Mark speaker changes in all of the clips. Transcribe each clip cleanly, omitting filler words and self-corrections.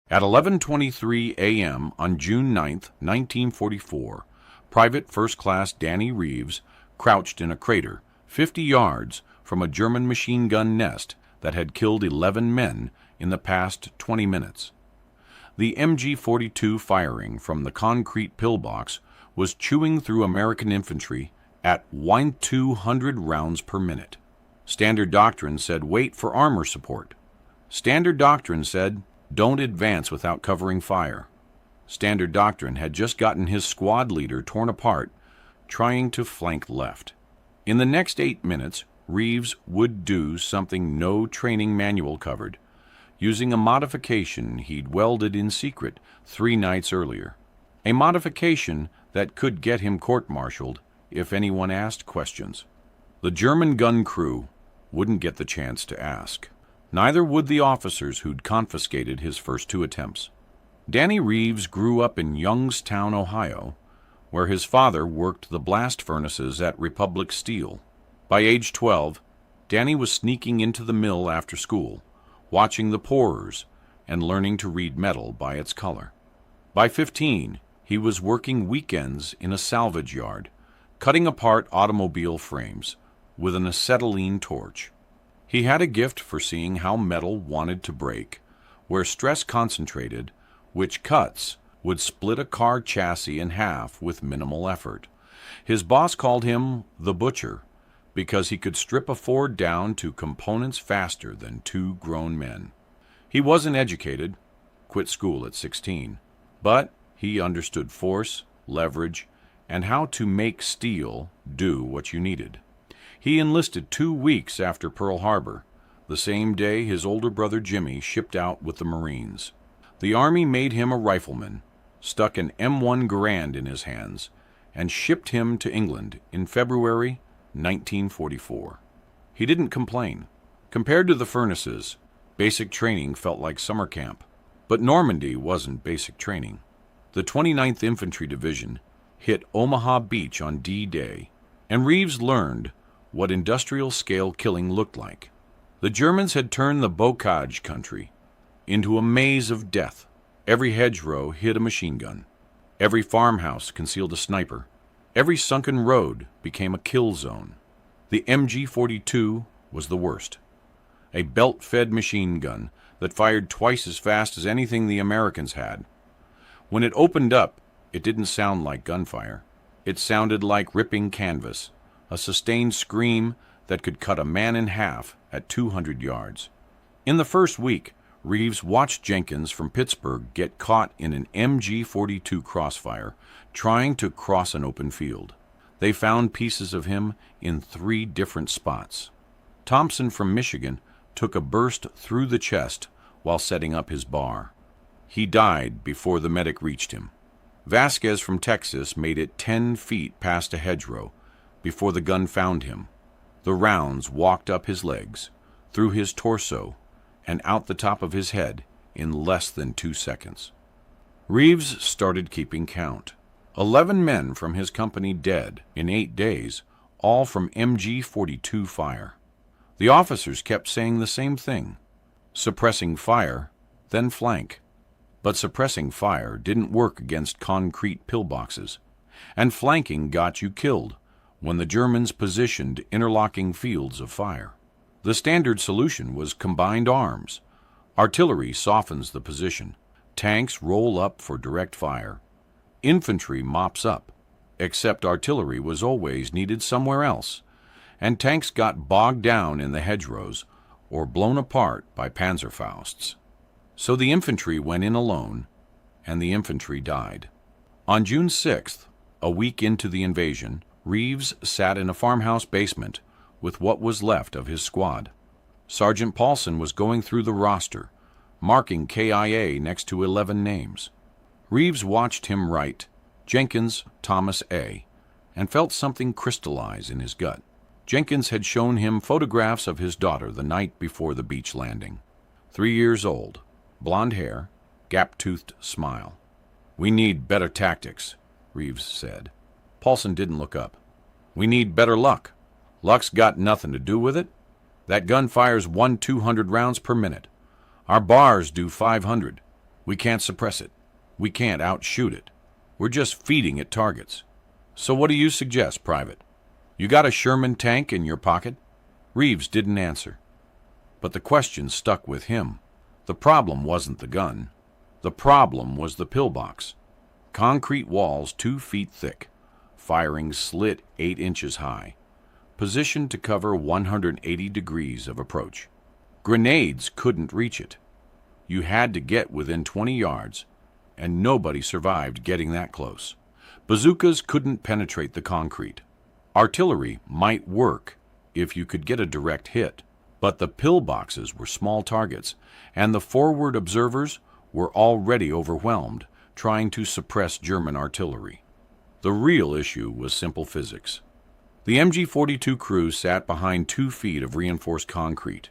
Speaker 1: At 11:23 a.m. on June 9, 1944, Private First Class Danny Reeves crouched in a crater 50 yards from a German machine gun nest that had killed 11 men in the past 20 minutes. The MG42 firing from the concrete pillbox was chewing through American infantry at 200 rounds per minute. Standard doctrine said wait for armor support. Standard doctrine said don't advance without covering fire. Standard doctrine had just gotten his squad leader torn apart trying to flank left. In the next 8 minutes, Reeves would do something no training manual covered, using a modification he'd welded in secret 3 nights earlier. A modification that could get him court-martialed if anyone asked questions. The German gun crew wouldn't get the chance to ask. Neither would the officers who'd confiscated his first 2 attempts. Danny Reeves grew up in Youngstown, Ohio, where his father worked the blast furnaces at Republic Steel. By age 12, Danny was sneaking into the mill after school, watching the pourers and learning to read metal by its color. By 15, he was working weekends in a salvage yard, cutting apart automobile frames with an acetylene torch. He had a gift for seeing how metal wanted to break, where stress concentrated, which cuts would split a car chassis in half with minimal effort. His boss called him the Butcher because he could strip a Ford down to components faster than 2 grown men. He wasn't educated, quit school at 16, but he understood force, leverage, and how to make steel do what you needed. He enlisted 2 weeks after Pearl Harbor, the same day his older brother Jimmy shipped out with the Marines. The Army made him a rifleman, stuck an M1 Garand in his hands, and shipped him to England in February 1944. He didn't complain. Compared to the furnaces, basic training felt like summer camp. But Normandy wasn't basic training. The 29th Infantry Division hit Omaha Beach on D-Day, and Reeves learned what industrial-scale killing looked like. The Germans had turned the Bocage country into a maze of death. Every hedgerow hid a machine gun. Every farmhouse concealed a sniper. Every sunken road became a kill zone. The MG42 was the worst. A belt-fed machine gun that fired twice as fast as anything the Americans had. When it opened up, it didn't sound like gunfire. It sounded like ripping canvas, a sustained scream that could cut a man in half at 200 yards. In the first week, Reeves watched Jenkins from Pittsburgh get caught in an MG42 crossfire, trying to cross an open field. They found pieces of him in 3 different spots. Thompson from Michigan took a burst through the chest while setting up his bar. He died before the medic reached him. Vasquez from Texas made it 10 feet past a hedgerow before the gun found him. The rounds walked up his legs, through his torso, and out the top of his head in less than 2 seconds. Reeves started keeping count. 11 men from his company dead in 8 days, all from MG42 fire. The officers kept saying the same thing: suppressing fire, then flank. But suppressing fire didn't work against concrete pillboxes, and flanking got you killed when the Germans positioned interlocking fields of fire. The standard solution was combined arms. Artillery softens the position. Tanks roll up for direct fire. Infantry mops up, except artillery was always needed somewhere else, and tanks got bogged down in the hedgerows or blown apart by Panzerfausts. So the infantry went in alone, and the infantry died. On June 6th, a week into the invasion, Reeves sat in a farmhouse basement with what was left of his squad. Sergeant Paulson was going through the roster, marking KIA next to 11 names. Reeves watched him write Jenkins Thomas A. and felt something crystallize in his gut. Jenkins had shown him photographs of his daughter the night before the beach landing. 3 years old, blonde hair, gap-toothed smile. "We need better tactics," Reeves said. Paulson didn't look up. "We need better luck." "Luck's got nothing to do with it. That gun fires 200 rounds per minute. Our bars do 500. We can't suppress it. We can't outshoot it. We're just feeding it targets. So what do you suggest, Private? You got a Sherman tank in your pocket? Reeves didn't answer. But the question stuck with him. The problem wasn't the gun. The problem was the pillbox. Concrete walls 2 feet thick, firing slit 8 inches high, positioned to cover 180 degrees of approach. Grenades couldn't reach it. You had to get within 20 yards, and nobody survived getting that close. Bazookas couldn't penetrate the concrete. Artillery might work if you could get a direct hit, but the pillboxes were small targets, and the forward observers were already overwhelmed, trying to suppress German artillery. The real issue was simple physics. The MG42 crew sat behind 2 feet of reinforced concrete.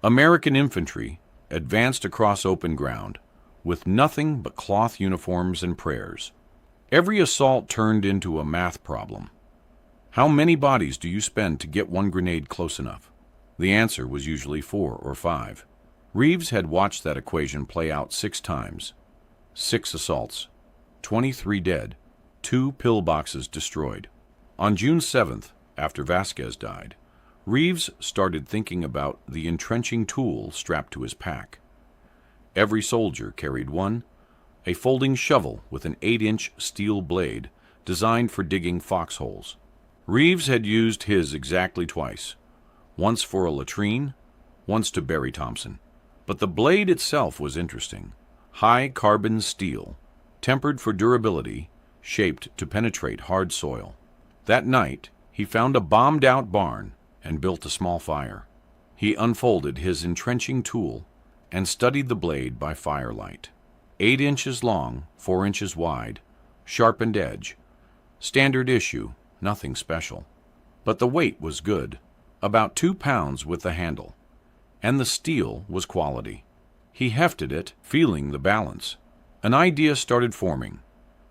Speaker 1: American infantry advanced across open ground, with nothing but cloth uniforms and prayers. Every assault turned into a math problem. How many bodies do you spend to get one grenade close enough? The answer was usually 4 or 5. Reeves had watched that equation play out 6 times. 6 assaults, 23 dead, 2 pillboxes destroyed. On June 7th, after Vasquez died, Reeves started thinking about the entrenching tool strapped to his pack. Every soldier carried one, a folding shovel with an 8-inch steel blade designed for digging foxholes. Reeves had used his exactly twice, once for a latrine, once to bury Thompson. But the blade itself was interesting. High carbon steel, tempered for durability, shaped to penetrate hard soil. That night, he found a bombed-out barn and built a small fire. He unfolded his entrenching tool and studied the blade by firelight. 8 inches long, 4 inches wide, sharpened edge. Standard issue, nothing special. But the weight was good, about 2 pounds with the handle. And the steel was quality. He hefted it, feeling the balance. An idea started forming.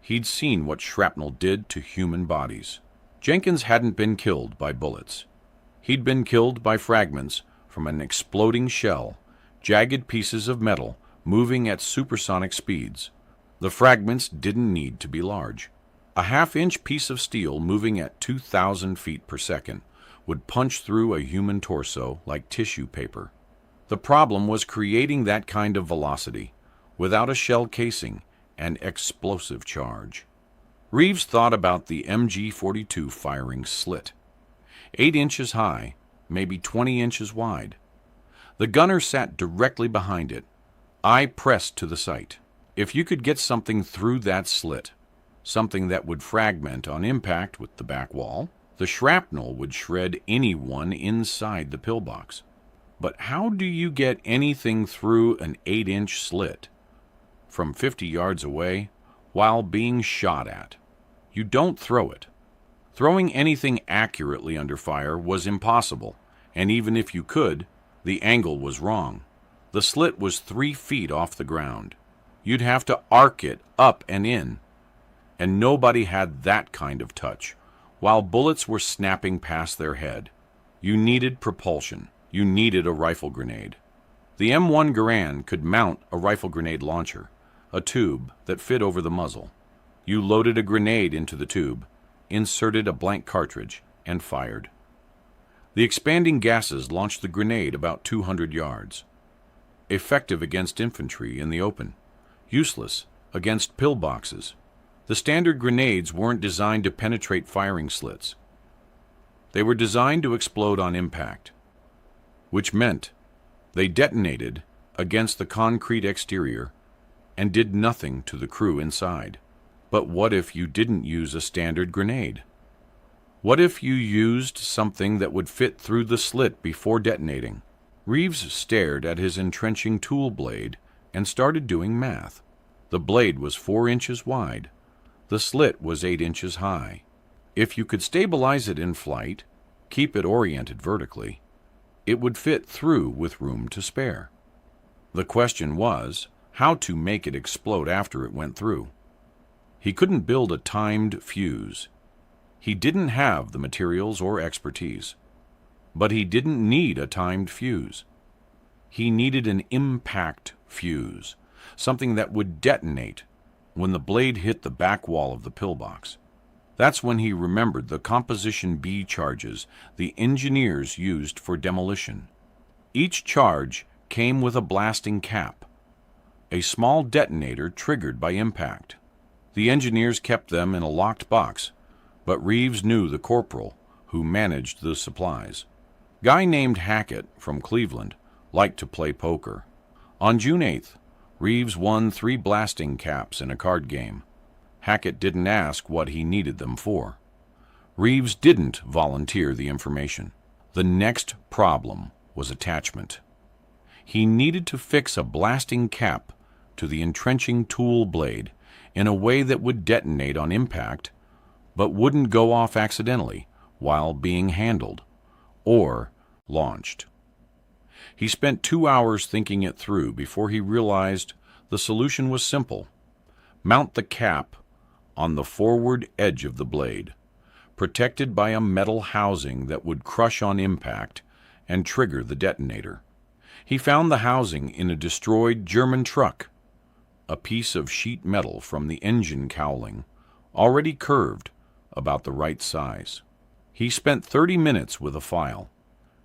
Speaker 1: He'd seen what shrapnel did to human bodies. Jenkins hadn't been killed by bullets. He'd been killed by fragments from an exploding shell, jagged pieces of metal moving at supersonic speeds. The fragments didn't need to be large. A half-inch piece of steel moving at 2,000 feet per second would punch through a human torso like tissue paper. The problem was creating that kind of velocity without a shell casing and explosive charge. Reeves thought about the MG42 firing slit. 8 inches high, maybe 20 inches wide. The gunner sat directly behind it, eye pressed to the sight. If you could get something through that slit, something that would fragment on impact with the back wall, the shrapnel would shred anyone inside the pillbox. But how do you get anything through an 8-inch slit from 50 yards away while being shot at? You don't throw it. Throwing anything accurately under fire was impossible, and even if you could, the angle was wrong. The slit was 3 feet off the ground. You'd have to arc it up and in, and nobody had that kind of touch, while bullets were snapping past their head. You needed propulsion. You needed a rifle grenade. The M1 Garand could mount a rifle grenade launcher, a tube that fit over the muzzle. You loaded a grenade into the tube, inserted a blank cartridge, and fired. The expanding gases launched the grenade about 200 yards. Effective against infantry in the open, useless against pillboxes. The standard grenades weren't designed to penetrate firing slits. They were designed to explode on impact, which meant they detonated against the concrete exterior and did nothing to the crew inside. But what if you didn't use a standard grenade? What if you used something that would fit through the slit before detonating? Reeves stared at his entrenching tool blade and started doing math. The blade was 4 inches wide. The slit was 8 inches high. If you could stabilize it in flight, keep it oriented vertically, it would fit through with room to spare. The question was how to make it explode after it went through. He couldn't build a timed fuse. He didn't have the materials or expertise. But he didn't need a timed fuse. He needed an impact fuse, something that would detonate when the blade hit the back wall of the pillbox. That's when he remembered the Composition B charges the engineers used for demolition. Each charge came with a blasting cap, a small detonator triggered by impact. The engineers kept them in a locked box, but Reeves knew the corporal who managed the supplies. Guy named Hackett from Cleveland liked to play poker. On June 8th, Reeves won 3 blasting caps in a card game. Hackett didn't ask what he needed them for. Reeves didn't volunteer the information. The next problem was attachment. He needed to fix a blasting cap to the entrenching tool blade in a way that would detonate on impact, but wouldn't go off accidentally while being handled or launched. He spent 2 hours thinking it through before he realized the solution was simple. Mount the cap on the forward edge of the blade, protected by a metal housing that would crush on impact and trigger the detonator. He found the housing in a destroyed German truck, a piece of sheet metal from the engine cowling, already curved about the right size. He spent 30 minutes with a file,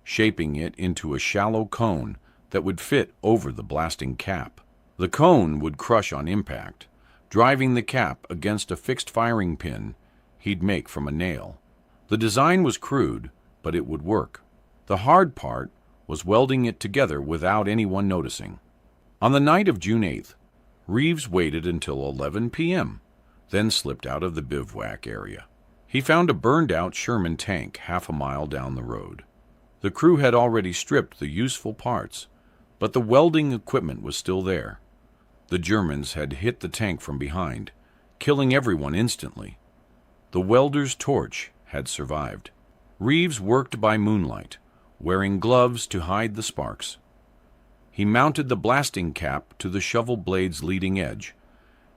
Speaker 1: shaping it into a shallow cone that would fit over the blasting cap. The cone would crush on impact, driving the cap against a fixed firing pin he'd make from a nail. The design was crude, but it would work. The hard part was welding it together without anyone noticing. On the night of June 8th, Reeves waited until 11 p.m., then slipped out of the bivouac area. He found a burned-out Sherman tank half a mile down the road. The crew had already stripped the useful parts, but the welding equipment was still there. The Germans had hit the tank from behind, killing everyone instantly. The welder's torch had survived. Reeves worked by moonlight, wearing gloves to hide the sparks. He mounted the blasting cap to the shovel blade's leading edge,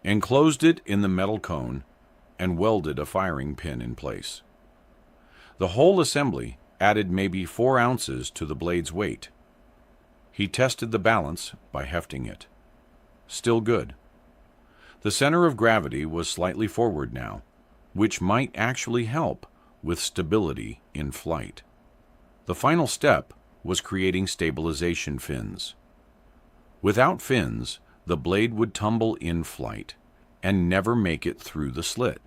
Speaker 1: enclosed it in the metal cone, and welded a firing pin in place. The whole assembly added maybe 4 ounces to the blade's weight. He tested the balance by hefting it. Still good. The center of gravity was slightly forward now, which might actually help with stability in flight. The final step was creating stabilization fins. Without fins, the blade would tumble in flight and never make it through the slit.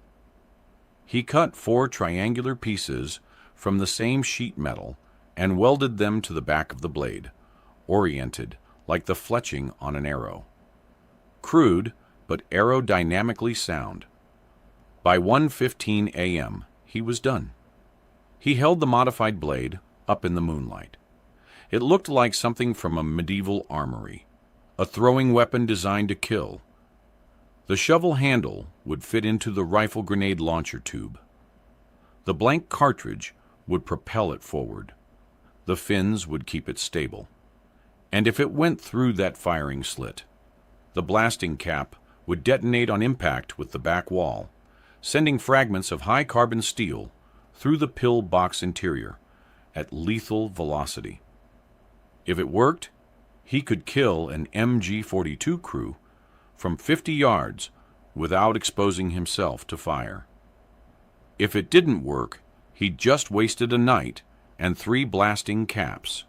Speaker 1: He cut 4 triangular pieces from the same sheet metal and welded them to the back of the blade, oriented like the fletching on an arrow. Crude, but aerodynamically sound. By 1:15 a.m., he was done. He held the modified blade up in the moonlight. It looked like something from a medieval armory, a throwing weapon designed to kill. The shovel handle would fit into the rifle grenade launcher tube. The blank cartridge would propel it forward. The fins would keep it stable. And if it went through that firing slit, the blasting cap would detonate on impact with the back wall, sending fragments of high-carbon steel through the pill box interior at lethal velocity. If it worked, he could kill an MG42 crew from 50 yards without exposing himself to fire. If it didn't work, he'd just wasted a night and 3 blasting caps.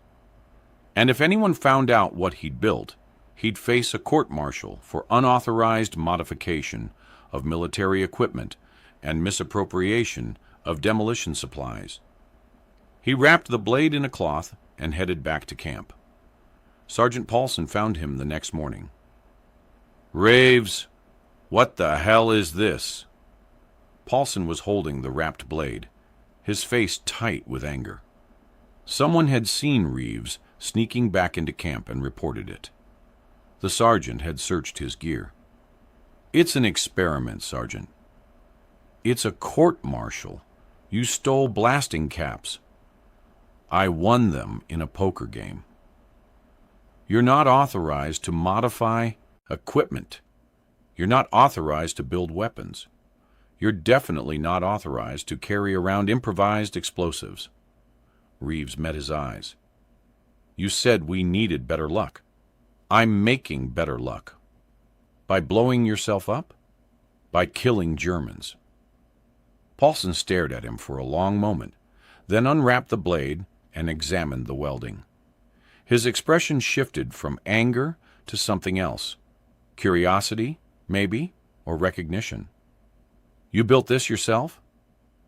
Speaker 1: And if anyone found out what he'd built, he'd face a court-martial for unauthorized modification of military equipment and misappropriation of demolition supplies. He wrapped the blade in a cloth and headed back to camp. Sergeant Paulson found him the next morning. "Raves, what the hell is this?" Paulson was holding the wrapped blade, his face tight with anger. Someone had seen Reeves sneaking back into camp and reported it. The sergeant had searched his gear. "It's an experiment, Sergeant." "It's a court-martial. You stole blasting caps." "I won them in a poker game." "You're not authorized to modify equipment. You're not authorized to build weapons. You're definitely not authorized to carry around improvised explosives." Reeves met his eyes. "You said we needed better luck. I'm making better luck." By blowing yourself up? By killing Germans. Paulson stared at him for a long moment, then unwrapped the blade and examined the welding. His expression shifted from anger to something else. Curiosity, maybe, or recognition. You built this yourself?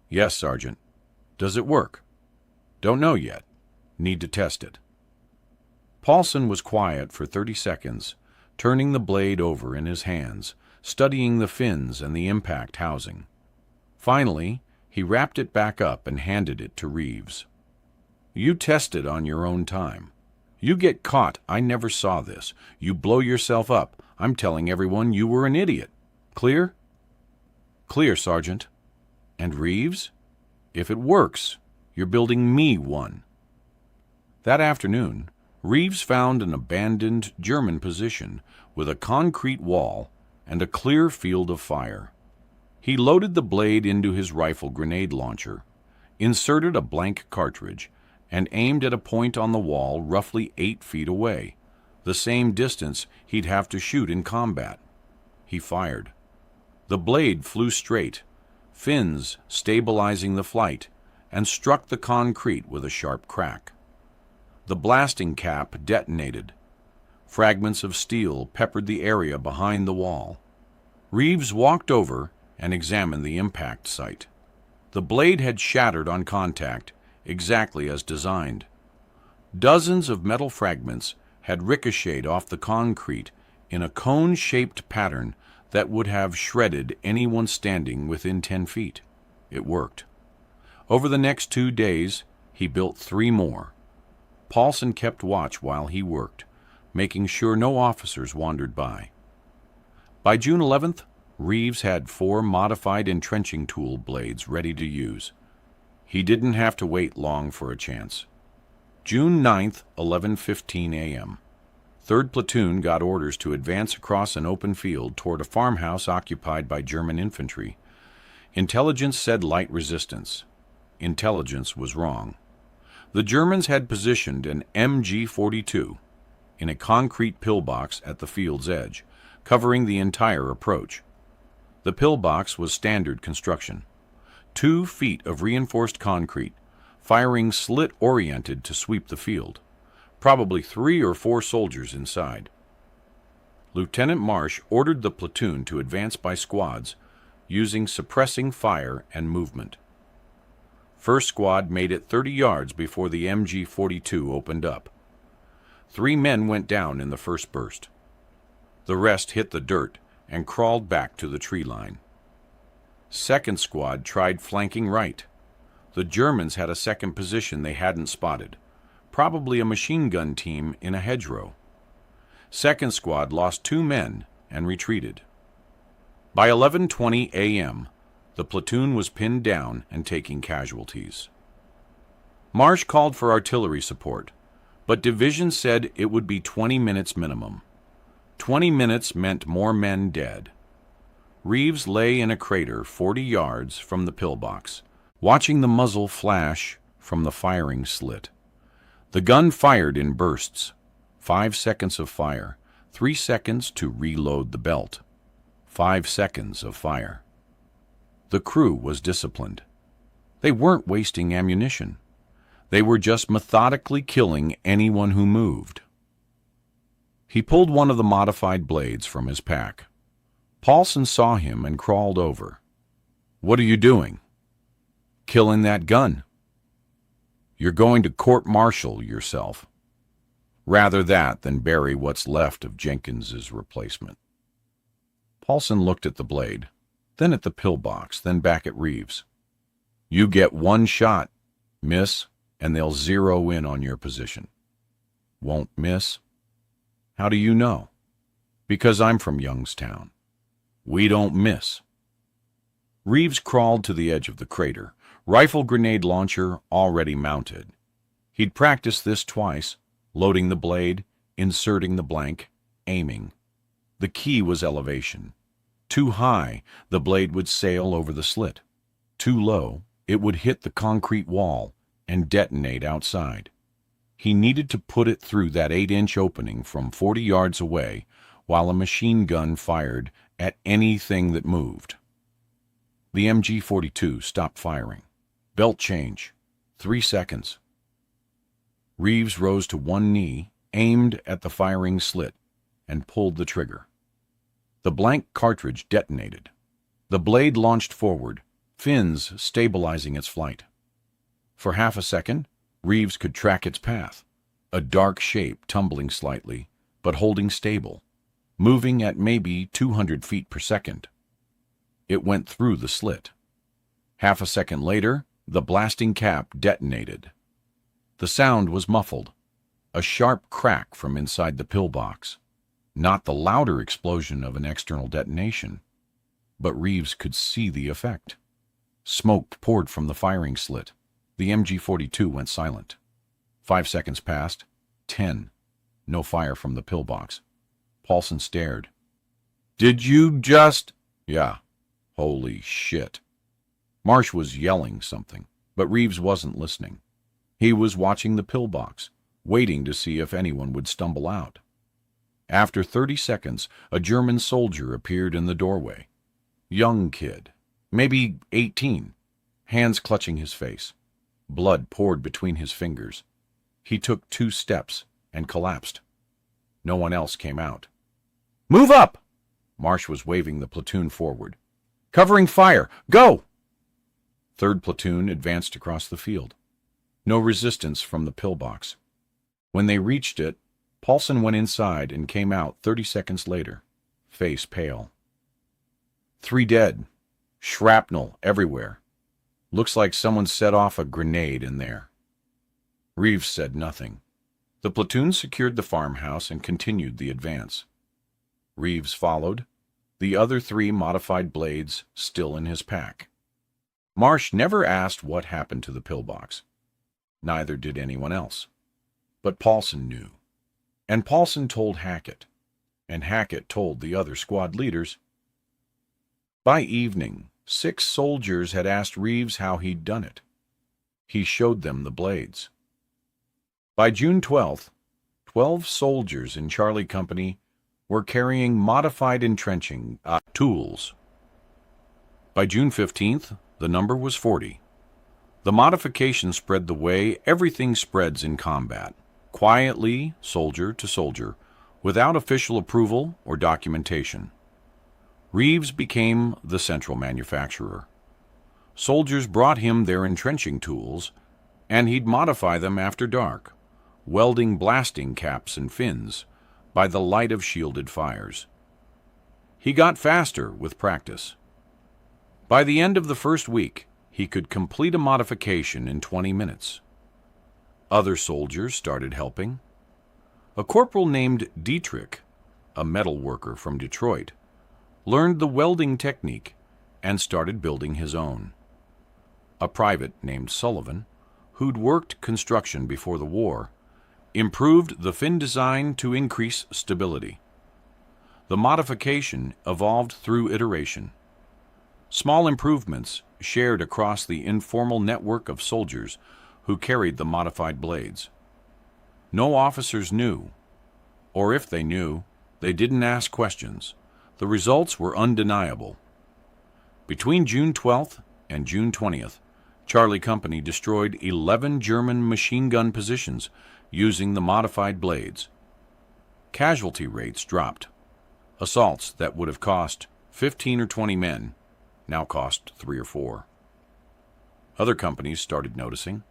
Speaker 1: Yes, Sergeant. Does it work? Don't know yet. Need to test it. Paulson was quiet for 30 seconds, turning the blade over in his hands, studying the fins and the impact housing. Finally, he wrapped it back up and handed it to Reeves. You test it on your own time. You get caught, I never saw this. You blow yourself up, I'm telling everyone you were an idiot. Clear? Clear, Sergeant. And Reeves? If it works, you're building me one. That afternoon, Reeves found an abandoned German position with a concrete wall and a clear field of fire. He loaded the blade into his rifle grenade launcher, inserted a blank cartridge, and aimed at a point on the wall roughly 8 feet away, the same distance he'd have to shoot in combat. He fired. The blade flew straight, fins stabilizing the flight, and struck the concrete with a sharp crack. The blasting cap detonated. Fragments of steel peppered the area behind the wall. Reeves walked over and examined the impact site. The blade had shattered on contact, exactly as designed. Dozens of metal fragments had ricocheted off the concrete in a cone-shaped pattern that would have shredded anyone standing within 10 feet. It worked. Over the next 2 days, he built 3 more. Paulson kept watch while he worked, making sure no officers wandered by. By June 11th, Reeves had 4 modified entrenching tool blades ready to use. He didn't have to wait long for a chance. June 9th, 11:15 a.m. 3rd Platoon got orders to advance across an open field toward a farmhouse occupied by German infantry. Intelligence said light resistance. Intelligence was wrong. The Germans had positioned an MG42 in a concrete pillbox at the field's edge, covering the entire approach. The pillbox was standard construction. 2 feet of reinforced concrete, firing slit-oriented to sweep the field. Probably 3 or 4 soldiers inside. Lieutenant Marsh ordered the platoon to advance by squads, using suppressing fire and movement. First squad made it 30 yards before the MG42 opened up. 3 men went down in the first burst. The rest hit the dirt and crawled back to the tree line. Second squad tried flanking right. The Germans had a second position they hadn't spotted, probably a machine gun team in a hedgerow. Second squad lost 2 men and retreated. By 11:20 a.m., the platoon was pinned down and taking casualties. Marsh called for artillery support, but division said it would be 20 minutes minimum. 20 minutes meant more men dead. Reeves lay in a crater 40 yards from the pillbox, watching the muzzle flash from the firing slit. The gun fired in bursts. 5 seconds of fire, 3 seconds to reload the belt. 5 seconds of fire. The crew was disciplined. They weren't wasting ammunition. They were just methodically killing anyone who moved. He pulled one of the modified blades from his pack. Paulson saw him and crawled over. "What are you doing?" "Killing that gun." "You're going to court-martial yourself. Rather that than bury what's left of Jenkins's replacement." Paulson looked at the blade, then at the pillbox, then back at Reeves. "You get 1 shot, miss, and they'll zero in on your position." "Won't miss?" "How do you know?" "Because I'm from Youngstown. We don't miss." Reeves crawled to the edge of the crater, rifle grenade launcher already mounted. He'd practiced this twice, loading the blade, inserting the blank, aiming. The key was elevation. Too high, the blade would sail over the slit. Too low, it would hit the concrete wall and detonate outside. He needed to put it through that 8-inch opening from 40 yards away while a machine gun fired at anything that moved. The MG42 stopped firing. Belt change. 3 seconds. Reeves rose to one knee, aimed at the firing slit, and pulled the trigger. The blank cartridge detonated. The blade launched forward, fins stabilizing its flight. For half a second, Reeves could track its path, a dark shape tumbling slightly, but holding stable, moving at maybe 200 feet per second. It went through the slit. Half a second later, the blasting cap detonated. The sound was muffled, a sharp crack from inside the pillbox. Not the louder explosion of an external detonation, but Reeves could see the effect. Smoke poured from the firing slit. The MG42 went silent. 5 seconds passed. 10. No fire from the pillbox. Paulson stared. "Did you just—" "Yeah. Holy shit." Marsh was yelling something, but Reeves wasn't listening. He was watching the pillbox, waiting to see if anyone would stumble out. After 30 seconds, a German soldier appeared in the doorway. Young kid, maybe 18, hands clutching his face. Blood poured between his fingers. He took 2 steps and collapsed. No one else came out. "Move up!" Marsh was waving the platoon forward. "Covering fire! Go!" 3rd platoon advanced across the field. No resistance from the pillbox. When they reached it, Paulson went inside and came out 30 seconds later, face pale. 3 dead. Shrapnel everywhere. Looks like someone set off a grenade in there. Reeves said nothing. The platoon secured the farmhouse and continued the advance. Reeves followed, the other 3 modified blades still in his pack. Marsh never asked what happened to the pillbox. Neither did anyone else. But Paulson knew. And Paulson told Hackett. And Hackett told the other squad leaders. By evening, 6 soldiers had asked Reeves how he'd done it. He showed them the blades. By June 12th, 12 soldiers in Charlie Company were carrying modified entrenching tools. By June 15th, the number was 40. The modification spread the way everything spreads in combat, quietly, soldier to soldier, without official approval or documentation. Reeves became the central manufacturer. Soldiers brought him their entrenching tools, and he'd modify them after dark, welding blasting caps and fins by the light of shielded fires. He got faster with practice. By the end of the first week, he could complete a modification in 20 minutes. Other soldiers started helping. A corporal named Dietrich, a metal worker from Detroit, learned the welding technique and started building his own. A private named Sullivan, who'd worked construction before the war, improved the fin design to increase stability. The modification evolved through iteration. Small improvements shared across the informal network of soldiers who carried the modified blades. No officers knew, or if they knew, they didn't ask questions. The results were undeniable. Between June 12th and June 20th, Charlie Company destroyed 11 German machine gun positions using the modified blades. Casualty rates dropped. Assaults that would have cost 15 or 20 men now cost 3 or 4. Other companies started noticing.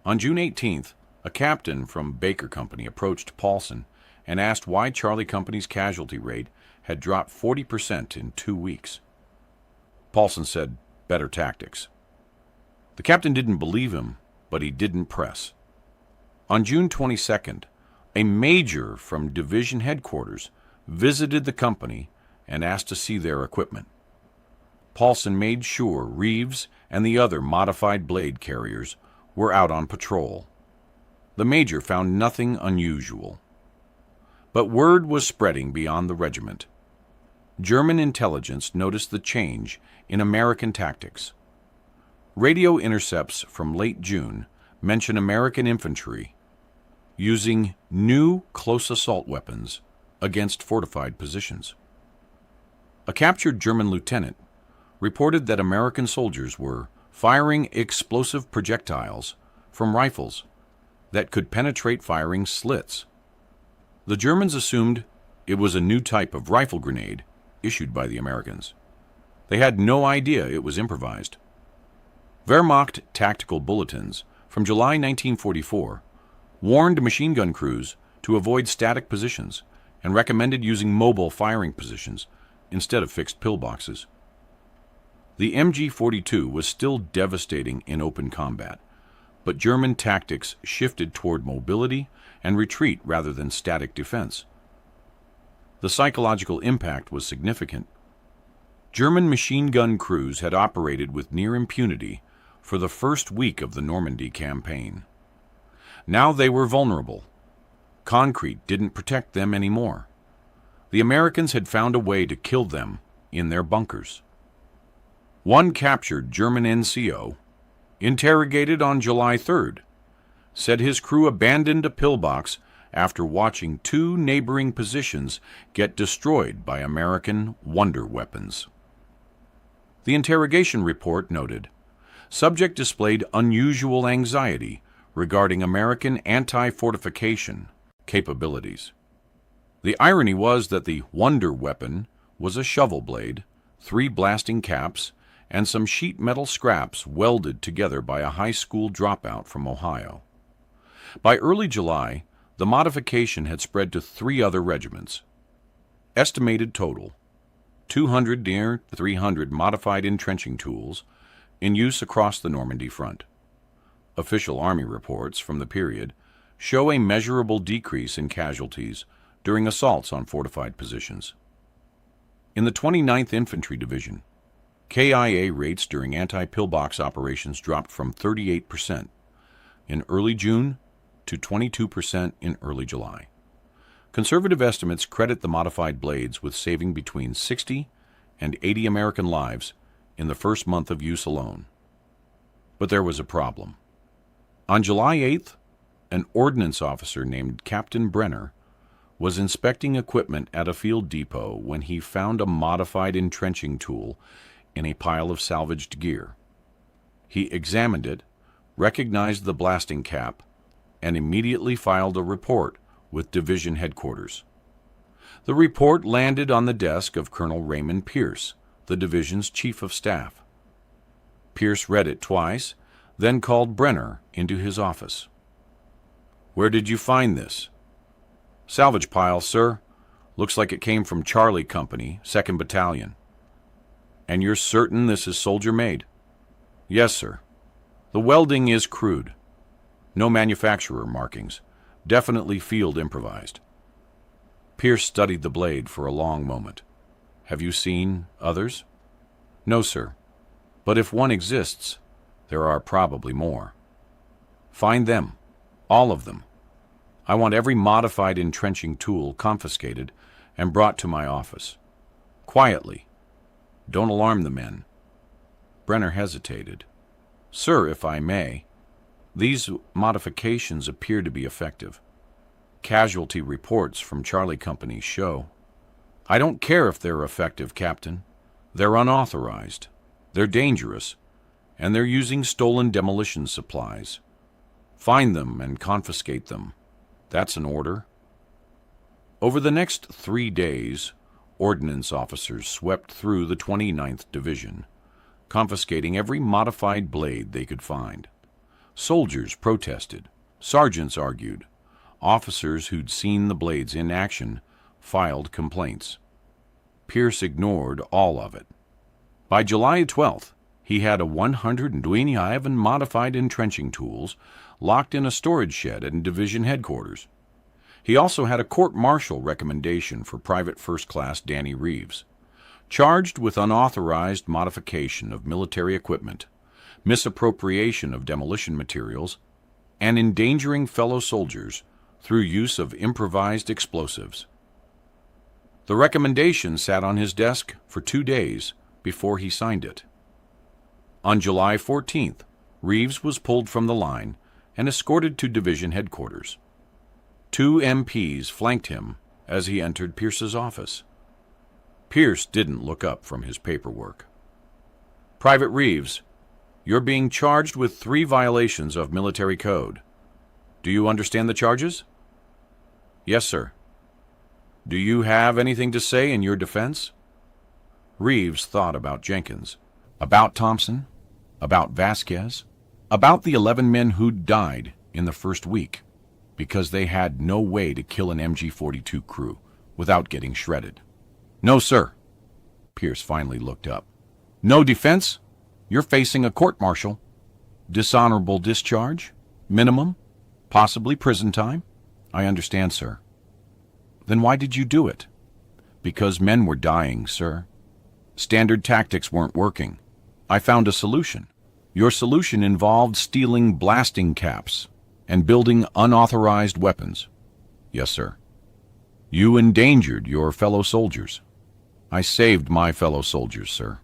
Speaker 1: On June 18th, a captain from Baker Company approached Paulson and asked why Charlie Company's casualty rate had dropped 40% in 2 weeks. Paulson said, "Better tactics." The captain didn't believe him, but he didn't press. On June 22nd, a major from division headquarters visited the company and asked to see their equipment. Paulson made sure Reeves and the other modified blade carriers were out on patrol. The major found nothing unusual. But word was spreading beyond the regiment. German intelligence noticed the change in American tactics. Radio intercepts from late June mention American infantry using new close assault weapons against fortified positions. A captured German lieutenant reported that American soldiers were firing explosive projectiles from rifles that could penetrate firing slits. The Germans assumed it was a new type of rifle grenade issued by the Americans. They had no idea it was improvised. Wehrmacht tactical bulletins from July 1944 warned machine gun crews to avoid static positions and recommended using mobile firing positions instead of fixed pillboxes. The MG42 was still devastating in open combat, but German tactics shifted toward mobility and retreat rather than static defense. The psychological impact was significant. German machine gun crews had operated with near impunity for the first week of the Normandy campaign. Now they were vulnerable. Concrete didn't protect them anymore. The Americans had found a way to kill them in their bunkers. One captured German NCO, interrogated on July 3rd, said his crew abandoned a pillbox after watching 2 neighboring positions get destroyed by American wonder weapons. The interrogation report noted, subject displayed unusual anxiety regarding American anti-fortification capabilities. The irony was that the wonder weapon was a shovel blade, 3 blasting caps, and some sheet metal scraps welded together by a high school dropout from Ohio. By early July, the modification had spread to 3 other regiments. Estimated total, 200 near 300 modified entrenching tools in use across the Normandy front. Official Army reports from the period show a measurable decrease in casualties during assaults on fortified positions. In the 29th Infantry Division, KIA rates during anti-pillbox operations dropped from 38% in early June to 22% in early July. Conservative estimates credit the modified blades with saving between 60 and 80 American lives in the first month of use alone. But there was a problem. On July 8th, an ordnance officer named Captain Brenner was inspecting equipment at a field depot when he found a modified entrenching tool in a pile of salvaged gear. He examined it, recognized the blasting cap, and immediately filed a report with division headquarters. The report landed on the desk of Colonel Raymond Pierce, the division's chief of staff. Pierce read it twice, then called Brenner into his office. "Where did you find this?" "Salvage pile, sir. Looks like it came from Charlie Company, 2nd Battalion." "And you're certain this is soldier-made?" "Yes, sir. The welding is crude. No manufacturer markings. Definitely field improvised." Pierce studied the blade for a long moment. "Have you seen others?" "No, sir. But if one exists, there are probably more." "Find them. All of them. I want every modified entrenching tool confiscated and brought to my office. Quietly. Don't alarm the men." Brenner hesitated. "Sir, if I may, these modifications appear to be effective. Casualty reports from Charlie Company show." "I don't care if they're effective, Captain. They're unauthorized. They're dangerous, and they're using stolen demolition supplies. Find them and confiscate them. That's an order." Over the next 3 days, ordnance officers swept through the 29th Division, confiscating every modified blade they could find. Soldiers protested. Sergeants argued. Officers who'd seen the blades in action filed complaints. Pierce ignored all of it. By July 12th, he had 129 modified entrenching tools locked in a storage shed at division headquarters. He also had a court-martial recommendation for Private First Class Danny Reeves, charged with unauthorized modification of military equipment, misappropriation of demolition materials, and endangering fellow soldiers through use of improvised explosives. The recommendation sat on his desk for 2 days before he signed it. On July 14th, Reeves was pulled from the line and escorted to division headquarters. 2 MPs flanked him as he entered Pierce's office. Pierce didn't look up from his paperwork. "Private Reeves, you're being charged with 3 violations of military code. Do you understand the charges?" "Yes, sir." "Do you have anything to say in your defense?" Reeves thought about Jenkins, about Thompson, about Vasquez, about the 11 men who'd died in the first week because they had no way to kill an MG42 crew without getting shredded. "No, sir." Pierce finally looked up. "No defense? You're facing a court-martial. Dishonorable discharge? Minimum? Possibly prison time?" "I understand, sir." "Then why did you do it?" "Because men were dying, sir. Standard tactics weren't working. I found a solution. Your solution involved stealing blasting caps and building unauthorized weapons." "Yes, sir." "You endangered your fellow soldiers." "I saved my fellow soldiers, sir.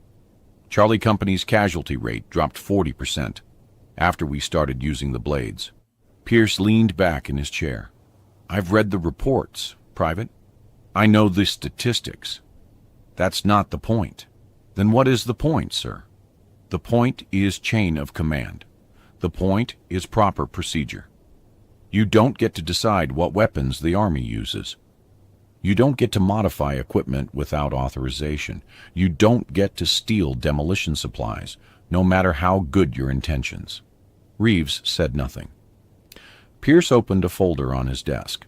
Speaker 1: Charlie Company's casualty rate dropped 40% after we started using the blades." Pierce leaned back in his chair. "I've read the reports, Private. I know the statistics. That's not the point." "Then what is the point, sir?" "The point is chain of command. The point is proper procedure. You don't get to decide what weapons the Army uses. You don't get to modify equipment without authorization. You don't get to steal demolition supplies, no matter how good your intentions." Reeves said nothing. Pierce opened a folder on his desk.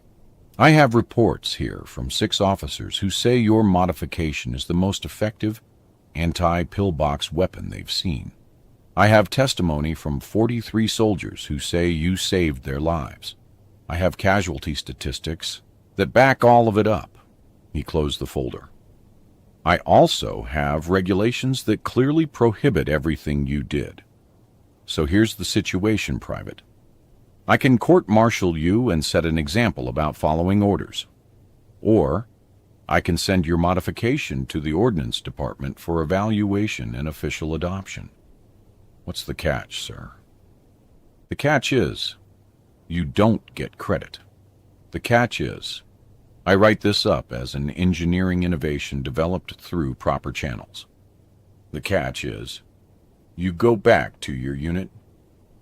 Speaker 1: "I have reports here from 6 officers who say your modification is the most effective anti-pillbox weapon they've seen. I have testimony from 43 soldiers who say you saved their lives. I have casualty statistics that back all of it up." He closed the folder. "I also have regulations that clearly prohibit everything you did. So here's the situation, Private. I can court-martial you and set an example about following orders. Or I can send your modification to the Ordnance Department for evaluation and official adoption. What's the catch, sir?" "The catch is, you don't get credit. The catch is, I write this up as an engineering innovation developed through proper channels. The catch is, you go back to your unit,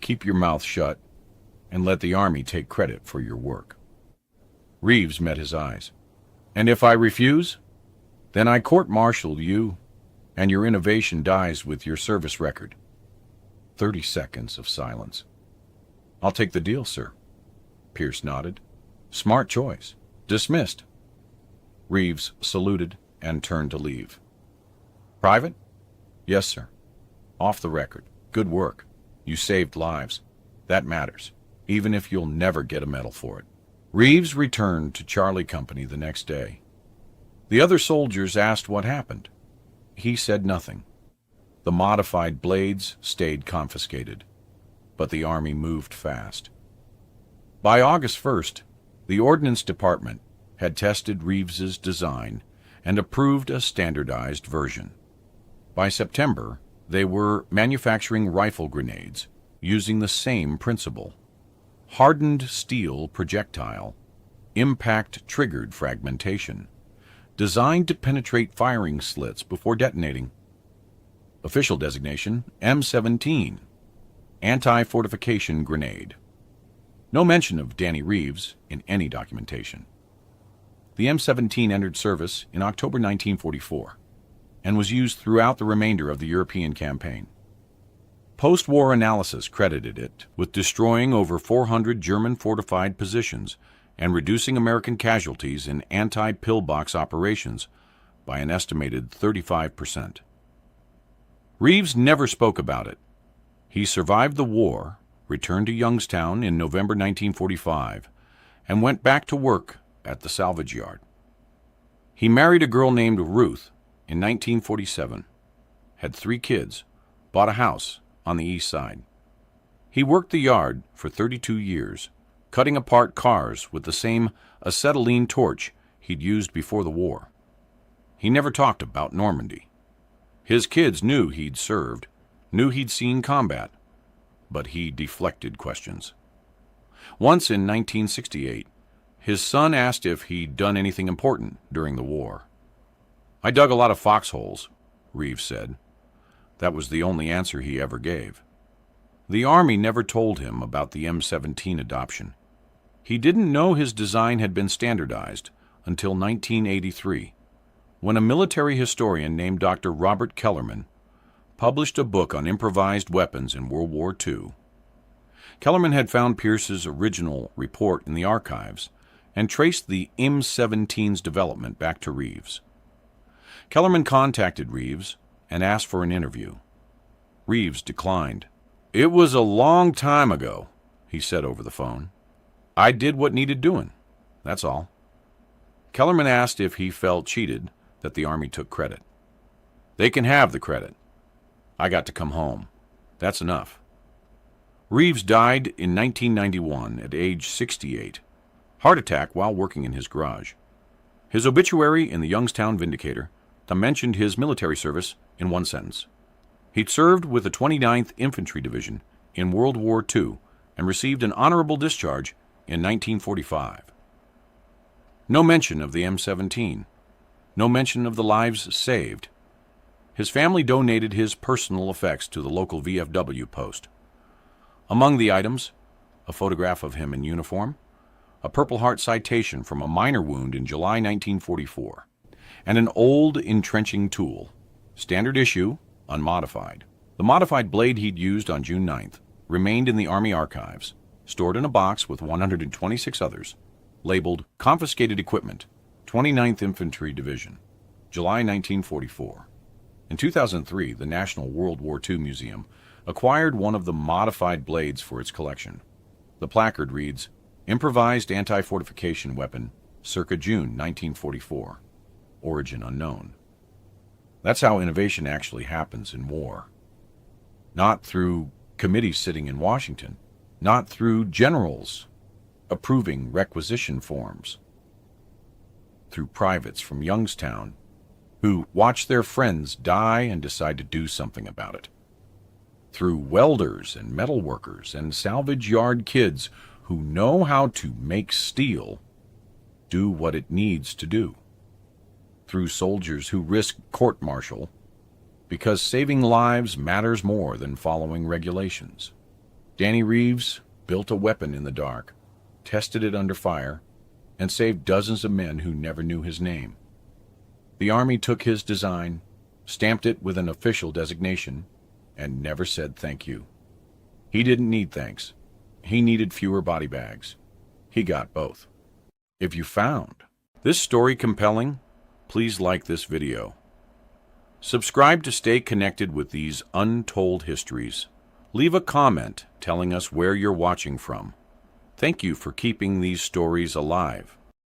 Speaker 1: keep your mouth shut, and let the Army take credit for your work." Reeves met his eyes. "And if I refuse? Then I court-martial you, and your innovation dies with your service record." 30 seconds of silence. "I'll take the deal, sir." Pierce nodded. "Smart choice. Dismissed." Reeves saluted and turned to leave. "Private?" "Yes, sir." "Off the record. Good work. You saved lives. That matters, even if you'll never get a medal for it." Reeves returned to Charlie Company the next day. The other soldiers asked what happened. He said nothing. The modified blades stayed confiscated, but the Army moved fast. By August 1st, the Ordnance Department had tested Reeves's design and approved a standardized version. By September, they were manufacturing rifle grenades using the same principle. Hardened steel projectile, impact-triggered fragmentation, designed to penetrate firing slits before detonating. Official designation, M17, anti-fortification grenade. No mention of Danny Reeves in any documentation. The M17 entered service in October 1944 and was used throughout the remainder of the European campaign. Post-war analysis credited it with destroying over 400 German fortified positions and reducing American casualties in anti-pillbox operations by an estimated 35%. Reeves never spoke about it. He survived the war, returned to Youngstown in November 1945, and went back to work at the salvage yard. He married a girl named Ruth in 1947, had 3 kids, bought a house on the east side. He worked the yard for 32 years, cutting apart cars with the same acetylene torch he'd used before the war. He never talked about Normandy. His kids knew he'd served, knew he'd seen combat, but he deflected questions. Once in 1968, His son asked if he'd done anything important during the war. "I dug a lot of foxholes," Reeves said. That was the only answer he ever gave. The Army never told him about the M17 adoption. He didn't know his design had been standardized until 1983, when a military historian named Dr. Robert Kellerman published a book on improvised weapons in World War II. Kellerman had found Pierce's original report in the archives and traced the M17's development back to Reeves. Kellerman contacted Reeves and asked for an interview. Reeves declined. "It was a long time ago," he said over the phone. "I did what needed doing. That's all." Kellerman asked if he felt cheated that the Army took credit. "They can have the credit. I got to come home. That's enough." Reeves died in 1991 at age 68. Heart attack while working in his garage. His obituary in the Youngstown Vindicator mentioned his military service in one sentence. He'd served with the 29th Infantry Division in World War II and received an honorable discharge in 1945. No mention of the M17. No mention of the lives saved. His family donated his personal effects to the local VFW post. Among the items, a photograph of him in uniform, a Purple Heart citation from a minor wound in July 1944, and an old entrenching tool, standard issue, unmodified. The modified blade he'd used on June 9th remained in the Army archives, stored in a box with 126 others, labeled Confiscated Equipment, 29th Infantry Division, July 1944. In 2003, the National World War II Museum acquired one of the modified blades for its collection. The placard reads, "Improvised Anti-Fortification Weapon, circa June 1944. Origin unknown." That's how innovation actually happens in war. Not through committees sitting in Washington, not through generals approving requisition forms, through privates from Youngstown who watch their friends die and decide to do something about it, through welders and metal workers and salvage yard kids who know how to make steel do what it needs to do, through soldiers who risk court-martial because saving lives matters more than following regulations. Danny Reeves built a weapon in the dark, tested it under fire, and saved dozens of men who never knew his name. The Army took his design, stamped it with an official designation, and never said thank you. He didn't need thanks. He needed fewer body bags. He got both. If you found this story compelling, please like this video. Subscribe to stay connected with these untold histories. Leave a comment telling us where you're watching from. Thank you for keeping these stories alive.